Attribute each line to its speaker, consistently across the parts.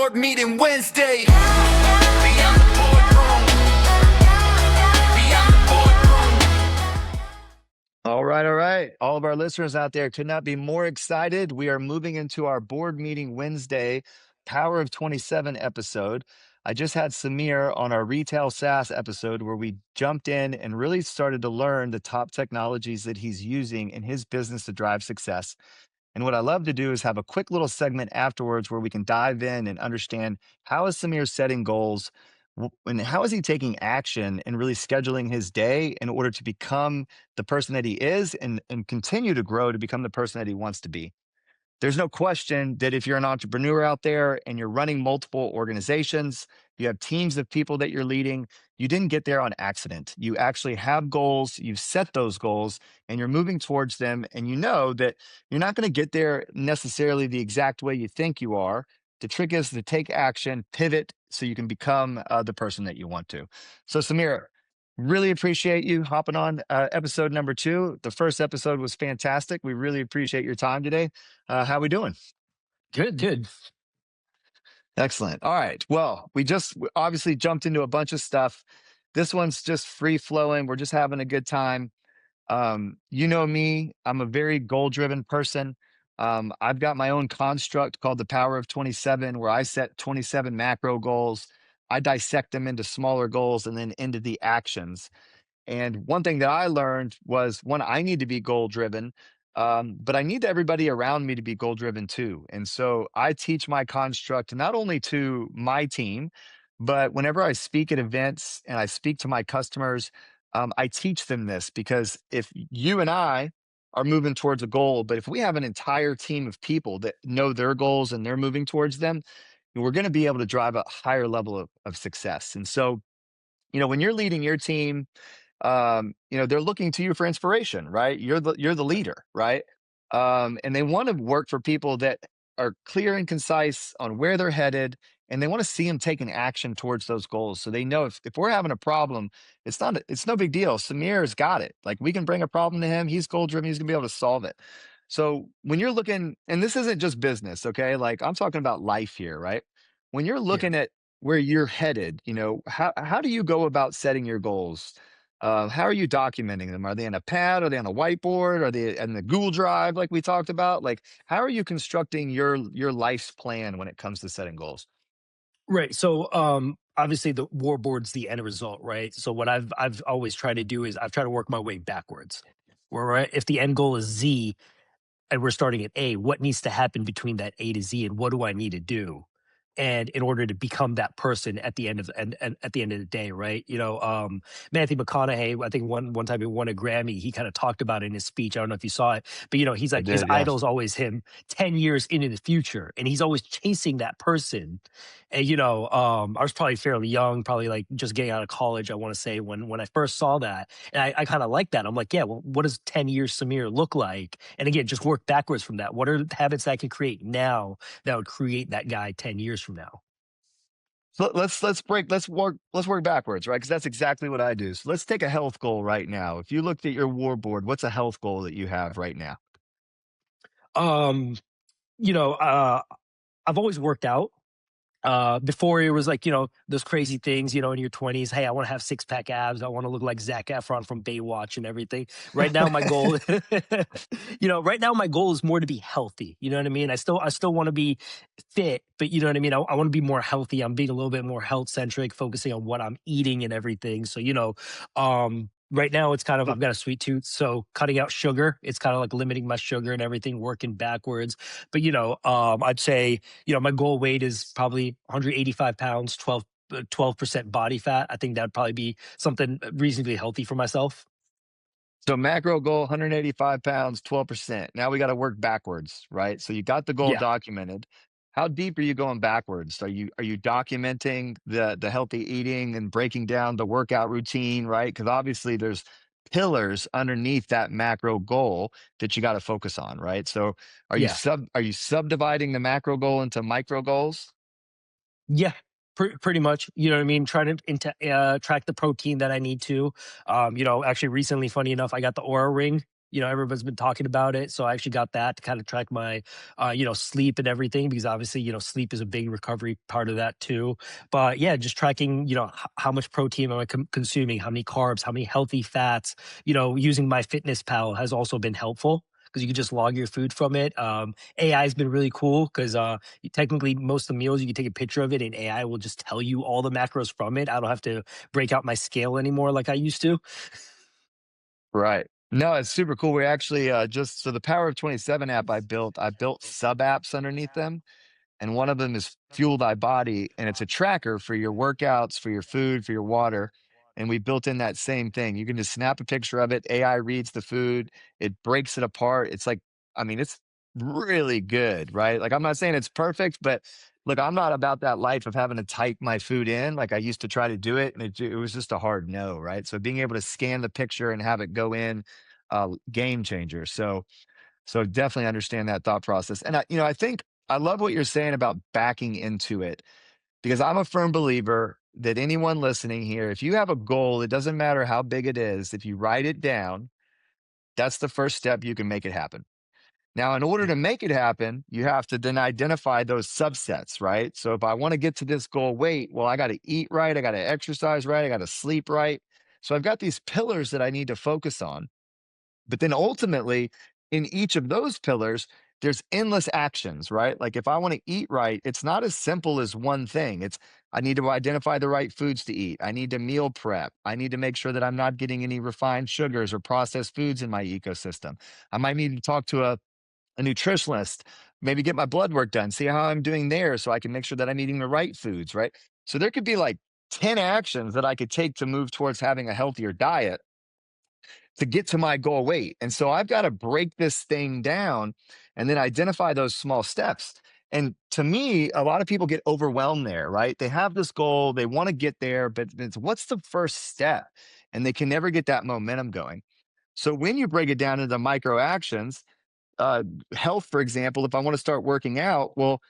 Speaker 1: board meeting Wednesday. Beyond the boardroom. Beyond the boardroom.
Speaker 2: All right, all right. All of our listeners out there could not be more excited. We are moving into our board meeting Wednesday, Power of 27 episode. I just had Samir on our retail SaaS episode where we jumped in and really started to learn the top technologies that he's using in his business to drive success. And what I love to do is have a quick little segment afterwards where we can dive in and understand how is Samir setting goals and how is he taking action and really scheduling his day in order to become the person that he is and continue to grow to become the person that he wants to be. There's no question that if you're an entrepreneur out there and you're running multiple organizations, you have teams of people that you're leading, you didn't get there on accident. You actually have goals, you've set those goals, and you're moving towards them. And you know that you're not going to get there necessarily the exact way you think you are. The trick is to take action, pivot, so you can become the person that you want to. So, Samir, really appreciate you hopping on episode number 2. The first episode was fantastic. We really appreciate your time today. How we doing?
Speaker 3: Good.
Speaker 2: Excellent. All right. Well, we just obviously jumped into a bunch of stuff. This one's just free flowing. We're just having a good time. You know me, I'm a very goal-driven person. I've got my own construct called the Power of 27, where I set 27 macro goals. I dissect them into smaller goals and then into the actions. And one thing that I learned was one, I need to be goal driven, but I need everybody around me to be goal driven too. And so I teach my construct not only to my team, but whenever I speak at events and I speak to my customers, I teach them this because if you and I are moving towards a goal, but if we have an entire team of people that know their goals and they're moving towards them, we're going to be able to drive a higher level of success. And so, when you're leading your team, they're looking to you for inspiration, right? You're the leader, right? And they want to work for people that are clear and concise on where they're headed, and they want to see them taking action towards those goals. So they know if we're having a problem, it's no big deal. Samir's got it. Like, we can bring a problem to him. He's goal driven. He's gonna be able to solve it. So when you're looking, and this isn't just business, okay? Like, I'm talking about life here, right? When you're
Speaker 3: Yeah.
Speaker 2: looking at where you're headed, how do you go about setting your goals? How are you documenting them? Are they in a pad? Are they on a whiteboard? Are they in the Google Drive like we talked about? Like, how are you constructing your life's plan when it comes to setting goals?
Speaker 3: Right. So obviously the war board's the end result, right? So what I've always tried to do is I've tried to work my way backwards. Where right, if the end goal is Z and we're starting at A, what needs to happen between that A to Z and what do I need to do? And in order to become that person at the end of and at the end of the day, right? Matthew McConaughey, I think one time he won a Grammy, he kind of talked about it in his speech. I don't know if you saw it, but he's
Speaker 2: I
Speaker 3: like his
Speaker 2: did, yeah.
Speaker 3: idol's always him 10 years into the future, and he's always chasing that person. And I was probably fairly young, probably like just getting out of college, I want to say, when I first saw that. And I kind of like that. I'm like, yeah, well, what does 10 years Samir look like? And again, just work backwards from that. What are the habits I can create now that would create that guy 10 years from now?
Speaker 2: So let's work backwards, right? Because that's exactly what I do. So let's take a health goal right now. If you looked at your war board, what's a health goal that you have right now?
Speaker 3: Um, you know, uh, I've always worked out. Before it was like, those crazy things, in your 20s. Hey, I want to have six pack abs. I want to look like Zac Efron from Baywatch and everything. Right now, my goal, right now my goal is more to be healthy. You know what I mean? I still want to be fit, but you know what I mean? I want to be more healthy. I'm being a little bit more health centric, focusing on what I'm eating and everything. So, right now it's kind of, I've got a sweet tooth. So cutting out sugar, it's kind of like limiting my sugar and everything, working backwards. But, I'd say, my goal weight is probably 185 pounds, 12% body fat. I think that'd probably be something reasonably healthy for myself.
Speaker 2: So macro goal, 185 pounds, 12%. Now we got to work backwards, right? So you got the goal
Speaker 3: Yeah.
Speaker 2: documented. How deep are you going backwards? Are you documenting the healthy eating and breaking down the workout routine, right? Because obviously there's pillars underneath that macro goal that you got to focus on, right? So
Speaker 3: Yeah.
Speaker 2: are you subdividing the macro goal into micro goals?
Speaker 3: Yeah. Pretty much, you know what I mean? Trying to track the protein that I need to. Actually recently, funny enough, I got the Oura Ring. Everyone's been talking about it. So I actually got that to kind of track my, sleep and everything, because obviously, sleep is a big recovery part of that too. But yeah, just tracking, how much protein am I consuming, how many carbs, how many healthy fats, using MyFitnessPal has also been helpful, because you can just log your food from it. AI has been really cool because technically most of the meals you can take a picture of it and AI will just tell you all the macros from it. I don't have to break out my scale anymore like I used to.
Speaker 2: Right. No, it's super cool. We actually just so the Power of 27 app I built sub apps underneath them. And one of them is Fuel Thy Body, and it's a tracker for your workouts, for your food, for your water. And we built in that same thing. You can just snap a picture of it. AI reads the food, it breaks it apart. It's like, I mean, it's really good, right? Like, I'm not saying it's perfect, but look, I'm not about that life of having to type my food in like I used to try to do it. And it was just a hard no, right? So being able to scan the picture and have it go in, game changer. So definitely understand that thought process. And I think I love what you're saying about backing into it, because I'm a firm believer that anyone listening here, if you have a goal, it doesn't matter how big it is, if you write it down, that's the first step you can make it happen. Now, in order
Speaker 3: Yeah.
Speaker 2: to make it happen, you have to then identify those subsets, right? So if I want to get to this goal weight, well, I got to eat right, I got to exercise right, I got to sleep right. So I've got these pillars that I need to focus on. But then ultimately, in each of those pillars, there's endless actions, right? Like if I want to eat right, it's not as simple as one thing. It's I need to identify the right foods to eat. I need to meal prep. I need to make sure that I'm not getting any refined sugars or processed foods in my ecosystem. I might need to talk to a nutritionist, maybe get my blood work done, see how I'm doing there so I can make sure that I'm eating the right foods, right? So there could be like 10 actions that I could take to move towards having a healthier diet to get to my goal weight. And so I've got to break this thing down and then identify those small steps. And to me, a lot of people get overwhelmed there, right? They have this goal, they want to get there, but it's what's the first step? And they can never get that momentum going. So when you break it down into micro actions, uh, health, for example, if I want to start working out, well,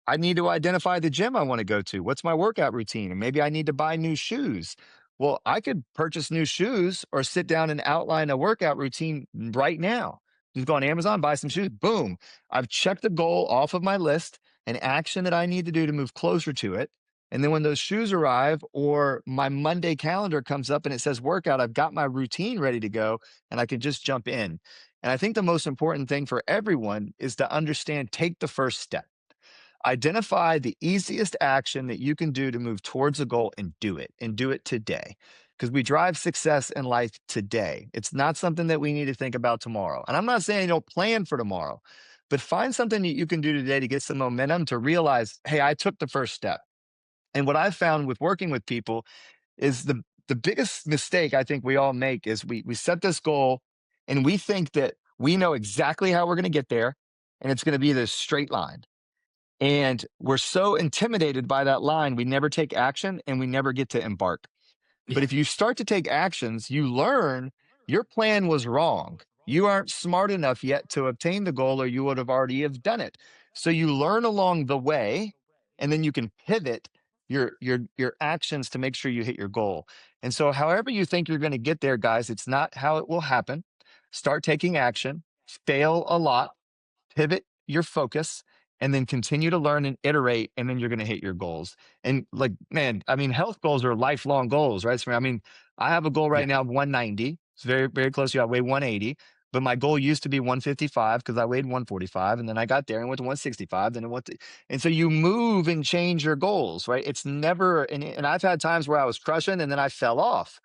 Speaker 2: I need to identify the gym I want to go to. What's my workout routine? And maybe I need to buy new shoes. Well, I could purchase new shoes or sit down and outline a workout routine right now. Just go on Amazon, buy some shoes. Boom. I've checked the goal off of my list, an action that I need to do to move closer to it. And then when those shoes arrive or my Monday calendar comes up and it says workout, I've got my routine ready to go and I can just jump in. And I think the most important thing for everyone is to understand take the first step. Identify the easiest action that you can do to move towards a goal and do it today. Because we drive success in life today. It's not something that we need to think about tomorrow. And I'm not saying don't plan for tomorrow, but find something that you can do today to get some momentum to realize, hey, I took the first step. And what I've found with working with people is the biggest mistake I think we all make is we set this goal and we think that we know exactly how we're going to get there and it's going to be this straight line. And we're so intimidated by that line, we never take action and we never get to embark. But
Speaker 3: Yeah.
Speaker 2: if you start to take actions, you learn your plan was wrong. You aren't smart enough yet to obtain the goal, or you would have already have done it. So you learn along the way, and then you can pivot your actions to make sure you hit your goal. And so, however you think you're going to get there, guys, it's not how it will happen. Start taking action, fail a lot, pivot your focus, and then continue to learn and iterate, and then you're going to hit your goals. And like, man, I mean, health goals are lifelong goals, right? So I mean, I have a goal right
Speaker 3: Yeah.
Speaker 2: now of 190. It's very, very close to, I weigh 180, but my goal used to be 155 because I weighed 145, and then I got there and went to 165, then it went to, and so you move and change your goals, right? It's never, and I've had times where I was crushing and then I fell off,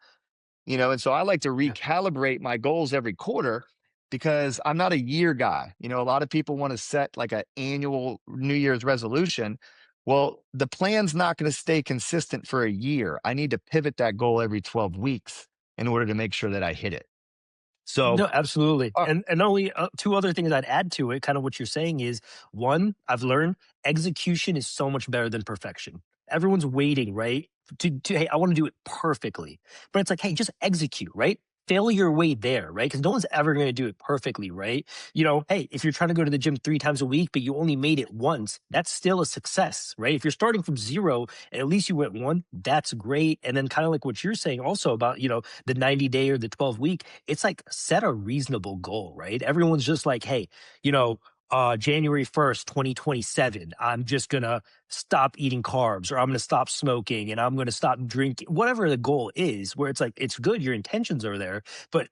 Speaker 2: and so I like to
Speaker 3: Yeah.
Speaker 2: recalibrate my goals every quarter because I'm not a year guy. A lot of people want to set like an annual New Year's resolution. Well, the plan's not going to stay consistent for a year. I need to pivot that goal every 12 weeks in order to make sure that I hit it. So,
Speaker 3: No, absolutely.
Speaker 2: uh,
Speaker 3: And only two other things I'd add to it, kind of what you're saying is one, I've learned execution is so much better than perfection. Everyone's waiting, right? Hey, I want to do it perfectly. But it's like, hey, just execute, right? fail your way there, right? Because no one's ever going to do it perfectly, right? Hey, if you're trying to go to the gym 3 times a week, but you only made it once, that's still a success, right? If you're starting from zero and at least you went one, that's great. And then kind of like what you're saying also about, the 90-day or the 12-week, it's like set a reasonable goal, right? Everyone's just like, hey, January 1st, 2027, I'm just gonna stop eating carbs or I'm gonna stop smoking and I'm gonna stop drinking, whatever the goal is, where it's like, it's good, your intentions are there. But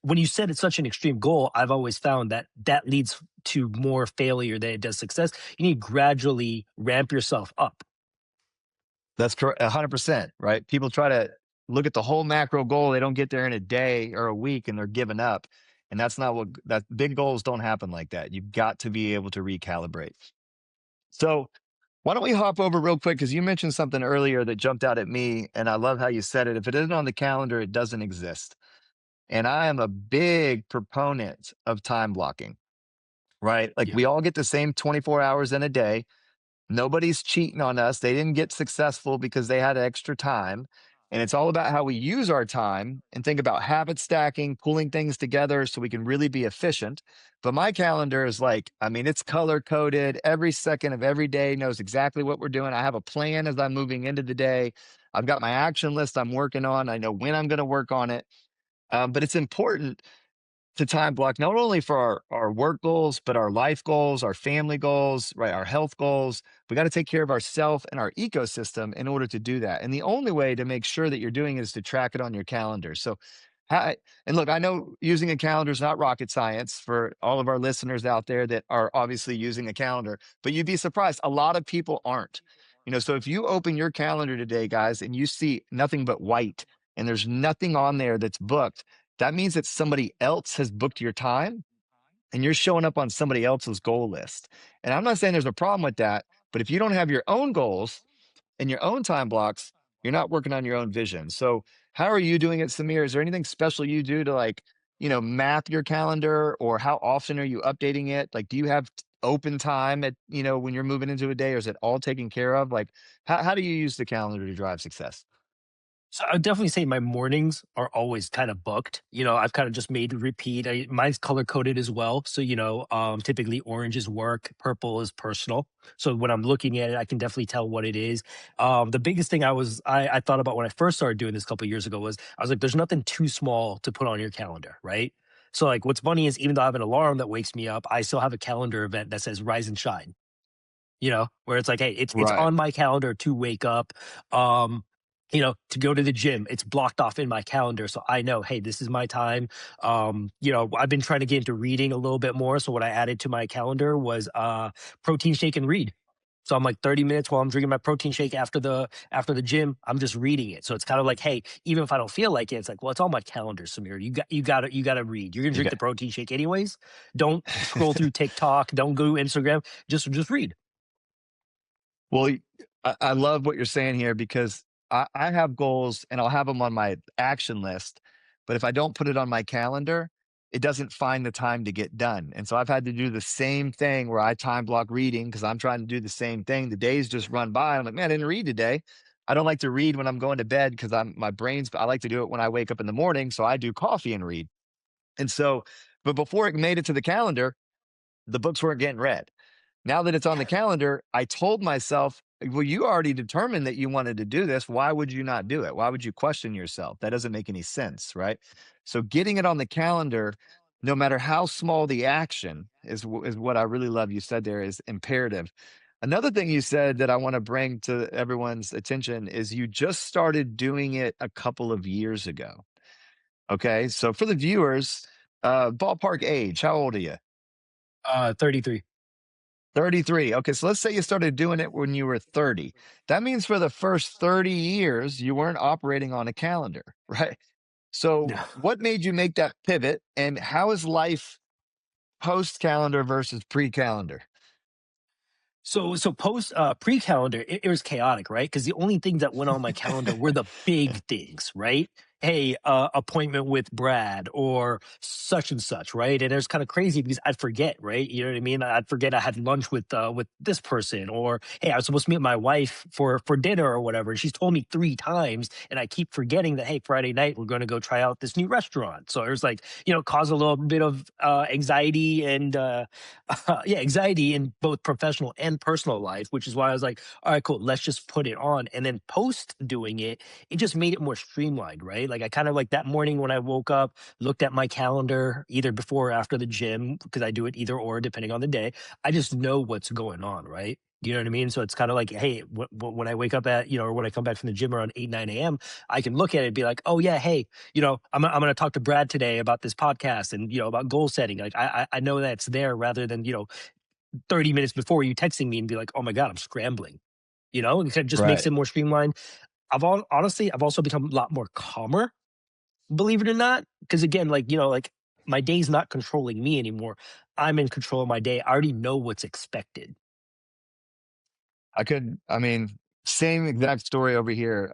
Speaker 3: when you set it such an extreme goal, I've always found that that leads to more failure than it does success. You need to gradually ramp yourself up.
Speaker 2: That's correct. 100%, right? People try to look at the whole macro goal. They don't get there in a day or a week and they're giving up. And that's not what that big goals don't happen like that. You've got to be able to recalibrate. So why don't we hop over real quick? Because you mentioned something earlier that jumped out at me. And I love how you said it. If it isn't on the calendar, it doesn't exist. And I am a big proponent of time blocking, right? Like
Speaker 3: Yeah.
Speaker 2: we all get the same 24 hours in a day. Nobody's cheating on us. They didn't get successful because they had extra time. And it's all about how we use our time and think about habit stacking, pulling things together so we can really be efficient. But my calendar is like, I mean, it's color coded. Every second of every day knows exactly what we're doing. I have a plan as I'm moving into the day. I've got my action list I'm working on. I know when I'm going to work on it. But it's important to time block not only for our work goals, but our life goals, our family goals, right? Our health goals. We got to take care of ourself and our ecosystem in order to do that. And the only way to make sure that you're doing it is to track it on your calendar. So, and look, I know using a calendar is not rocket science for all of our listeners out there that are obviously using a calendar, but you'd be surprised. A lot of people aren't. So if you open your calendar today, guys, and you see nothing but white and there's nothing on there that's booked, that means that somebody else has booked your time and you're showing up on somebody else's goal list. And I'm not saying there's a problem with that, but if you don't have your own goals and your own time blocks, you're not working on your own vision. So, how are you doing it, Samir? Is there anything special you do to map your calendar, or how often are you updating it? Like, do you have open time at, when you're moving into a day, or is it all taken care of? Like, how do you use the calendar to drive success?
Speaker 3: So I would definitely say my mornings are always kind of booked. I've kind of just made repeat. Mine's color coded as well. So, typically orange is work, purple is personal. So when I'm looking at it, I can definitely tell what it is. The biggest thing I thought about when I first started doing this a couple of years ago was I was like, there's nothing too small to put on your calendar, right? So like what's funny is even though I have an alarm that wakes me up, I still have a calendar event that says rise and shine, where it's like, hey, it's
Speaker 2: Right.
Speaker 3: on my calendar to wake up. To go to the gym, it's blocked off in my calendar. So I know, hey, this is my time. I've been trying to get into reading a little bit more. So what I added to my calendar was protein shake and read. So I'm like 30 minutes while I'm drinking my protein shake after the gym, I'm just reading it. So it's kind of like, hey, even if I don't feel like it, it's like, well, it's on my calendar, Samir. You gotta read. You're gonna
Speaker 2: You
Speaker 3: drink
Speaker 2: got
Speaker 3: the protein shake anyways. Don't scroll through TikTok. Don't go Instagram. Just read.
Speaker 2: Well, I love what you're saying here because I have goals and I'll have them on my action list. But if I don't put it on my calendar, it doesn't find the time to get done. And so I've had to do the same thing where I time block reading because I'm trying to do the same thing. The days just run by. I'm like, man, I didn't read today. I don't like to read when I'm going to bed because I like to do it when I wake up in the morning. So I do coffee and read. And so, but before it made it to the calendar, the books weren't getting read. Now that it's on the calendar, I told myself, well, you already determined that you wanted to do this. Why would you not do it? Why would you question yourself? That doesn't make any sense, right? So getting it on the calendar, no matter how small the action is what I really love you said there is imperative. Another thing you said that I want to bring to everyone's attention is you just started doing it a couple of years ago. Okay. So for the viewers, ballpark age, how old are you?
Speaker 3: 33.
Speaker 2: 33. Okay, so let's say you started doing it when you were 30. That means for the first 30 years, you weren't operating on a calendar, right? So, what made you make that pivot, and how is life post calendar versus pre calendar?
Speaker 3: So post pre-calendar, it was chaotic, right? Because the only things that went on my calendar were the big things, right? hey, appointment with Brad or such and such, right? And it's kind of crazy because I'd forget, right? You know what I mean? I'd forget I had lunch with this person, or hey, I was supposed to meet my wife for dinner or whatever, and she's told me 3 times, and I keep forgetting that hey, Friday night we're going to go try out this new restaurant. So it was like cause a little bit of anxiety and yeah, anxiety in both professional and personal life, which is why I was like, all right, cool, let's just put it on, and then post doing it, it just made it more streamlined, right? Like I kind of like that morning when I woke up, looked at my calendar either before or after the gym, because I do it either or depending on the day. I just know what's going on, right? You know what I mean? So it's kind of like, hey, when I wake up at, or when I come back from the gym around 8, 9 a.m., I can look at it and be like, oh, yeah, hey, I'm going to talk to Brad today about this podcast and, about goal setting. Like I know that's there rather than, 30 minutes before you texting me and be like, oh my God, I'm scrambling. It just makes
Speaker 2: Right.
Speaker 3: it more streamlined. Honestly, I've also become a lot more calmer, believe it or not. Because again, like my day's not controlling me anymore. I'm in control of my day. I already know what's expected.
Speaker 2: I mean, same exact story over here.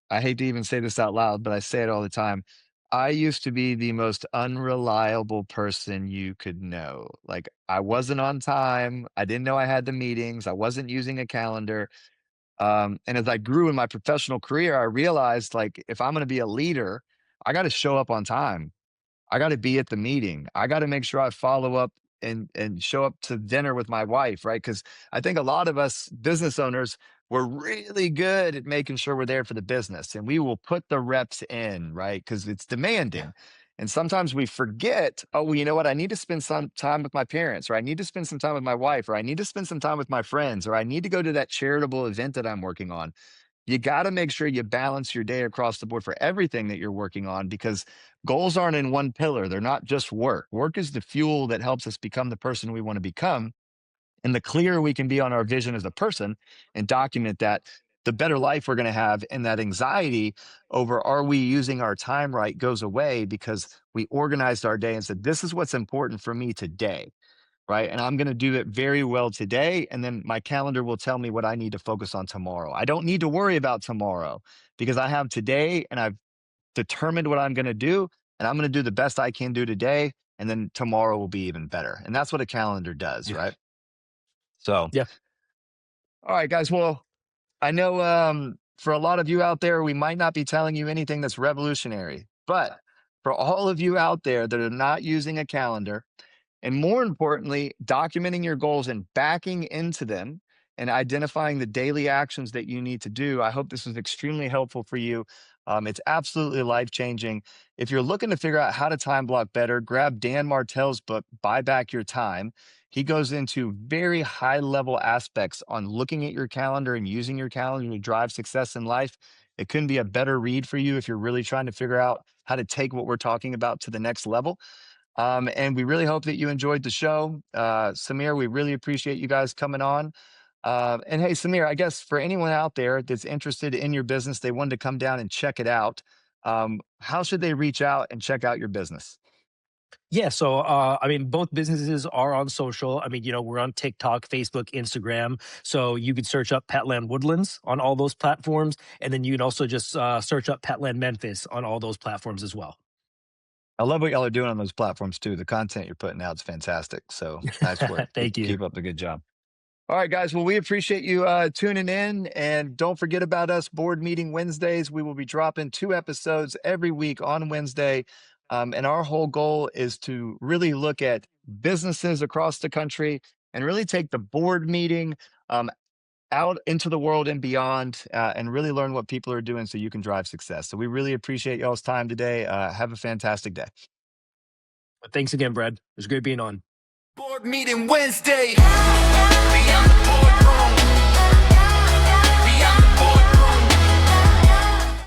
Speaker 2: I hate to even say this out loud, but I say it all the time. I used to be the most unreliable person you could know. Like, I wasn't on time. I didn't know I had the meetings. I wasn't using a calendar. And as I grew in my professional career, I realized like, if I'm going to be a leader, I got to show up on time. I got to be at the meeting. I got to make sure I follow up and show up to dinner with my wife, right? Because I think a lot of us business owners, we're really good at making sure we're there for the business, and we will put the reps in, right? Because it's
Speaker 3: Yeah.
Speaker 2: demanding. And sometimes we forget, oh, well, you know what? I need to spend some time with my parents, or I need to spend some time with my wife, or I need to spend some time with my friends, or I need to go to that charitable event that I'm working on. You got to make sure you balance your day across the board for everything that you're working on, because goals aren't in one pillar. They're not just work. Work is the fuel that helps us become the person we want to become. And the clearer we can be on our vision as a person and document that, the better life we're going to have. And that anxiety over are we using our time right goes away, because we organized our day and said, this is what's important for me today. Right. And I'm going to do it very well today. And then my calendar will tell me what I need to focus on tomorrow. I don't need to worry about tomorrow, because I have today and I've determined what I'm going to do. And I'm going to do the best I can do today. And then tomorrow will be even better. And that's what a calendar does.
Speaker 3: Yeah.
Speaker 2: Right. So,
Speaker 3: Yeah.
Speaker 2: all right, guys. Well, I know for a lot of you out there, we might not be telling you anything that's revolutionary, but for all of you out there that are not using a calendar, and more importantly, documenting your goals and backing into them and identifying the daily actions that you need to do. I hope this was extremely helpful for you. It's absolutely life changing. If you're looking to figure out how to time block better, grab Dan Martell's book, Buy Back Your Time. He goes into very high level aspects on looking at your calendar and using your calendar to drive success in life. It couldn't be a better read for you if you're really trying to figure out how to take what we're talking about to the next level. And we really hope that you enjoyed the show. Samir, we really appreciate you guys coming on. And hey, Samir, I guess for anyone out there that's interested in your business, they wanted to come down and check it out. How should they reach out and check out your business?
Speaker 3: Yeah. So, I mean, both businesses are on social. I mean, we're on TikTok, Facebook, Instagram. So you could search up Petland Woodlands on all those platforms. And then you can also just search up Petland Memphis on all those platforms as well.
Speaker 2: I love what y'all are doing on those platforms too. The content you're putting out is fantastic. So nice work.
Speaker 3: Thank you.
Speaker 2: Keep up the good job. All right, guys. Well, we appreciate you tuning in. And don't forget about us, Board Meeting Wednesdays. We will be dropping 2 episodes every week on Wednesday. And our whole goal is to really look at businesses across the country and really take the board meeting out into the world and beyond, and really learn what people are doing so you can drive success. So we really appreciate y'all's time today. Have a fantastic day.
Speaker 3: Thanks again, Brad. It was great being on.
Speaker 1: Board meeting Wednesday. Beyond the boardroom.